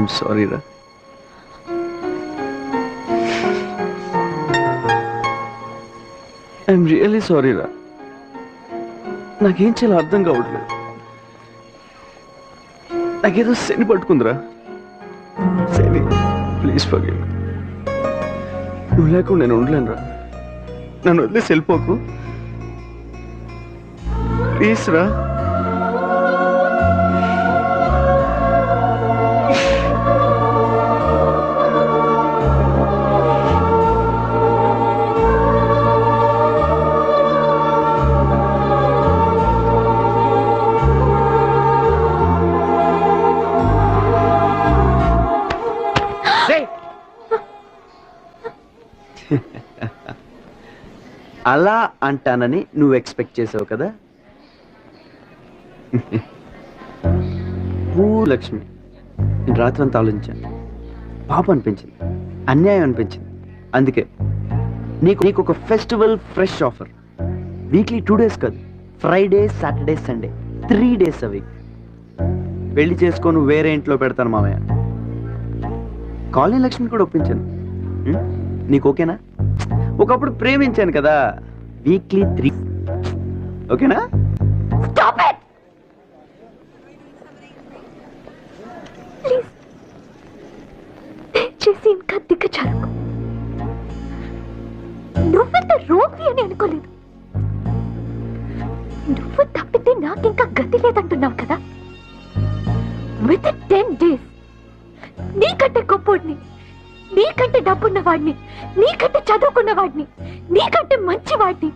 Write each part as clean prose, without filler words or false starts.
I'm sorry రా. I'm really sorry రా. నాకేం చేయాలో అర్థం కావట్లేదు. నాకేదో శని పట్టుకుందిరా. శని, ప్లీజ్ ఫర్గివ్. నువ్వు లేకుండా నేను ఉండలేను రా. నన్ను వదిలేసి వెళ్ళిపోకు ప్లీజ్ రా. అలా అంటానని నువ్వు ఎక్స్పెక్ట్ చేసావు కదా. లక్ష్మి, నేను రాత్రంతా ఆలోచించాను. పాపం అనిపించింది, అన్యాయం అనిపించింది. అందుకే నీకు ఒక festival fresh offer. Weekly 2 days కాదు, Friday, Saturday, Sunday 3 days a week. పెళ్లి చేసుకొని వేరే ఇంట్లో పెడతాను మామయ్య. కాలనీ లక్ష్మి కూడా ఒప్పించాను. నీకు ఓకేనా? ఒకప్పుడు ప్రేమించాను కదా. వీక్లీ 3, ఓకేనా? Stop it! Please. దయచేసి ఇంకా దిగజారుకు. నువ్వెంత రోగి అని అనుకోలేదు. నువ్వు తప్పితే నాకింకా గతి లేదంటున్నావు కదా. విత్ 10 days నీకంటే గొప్పోడిని, నీకంటే డబ్బున్న వాడిని, నీకంటే చదువుకున్న వాడిని, నీకంటే మంచి వాడిని,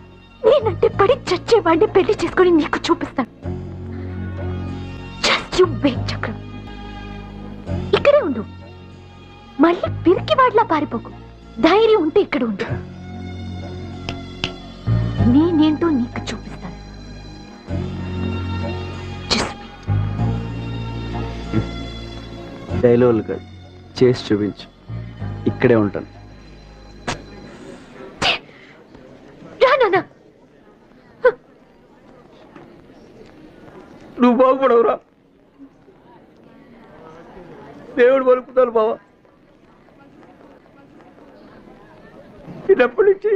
నేనంటే పడి చచ్చేవాడిని పెళ్లి చేసుకొని నీకు చూపిస్తాను. జస్ట్ యు వెయిట్ చక్రం. ఇక్కడే ఉండు. మళ్ళీ పిరికి వాడిలా పారిపోకు. ధైర్యం ఉంటే ఇక్కడ ఉండు. నేనేంటో నీకు చూపిస్తాను. డైలాగులు కాదు, చేసి చూపించు. ఇక్కడే ఉంటాను. నువ్వు బాగుపడవురా. దేవుడు పలుకుతాను బావా. చిన్నప్పటి నుంచి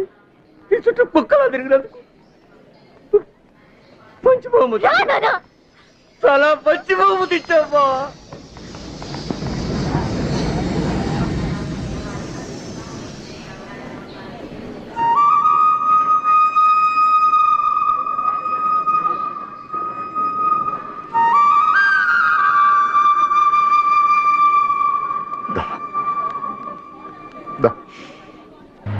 ఈ చుట్టూ కుక్కలా తిరిగినందుకు మంచి బహుమతి, చాలా మంచి బహుమతి ఇచ్చావు బావా. దా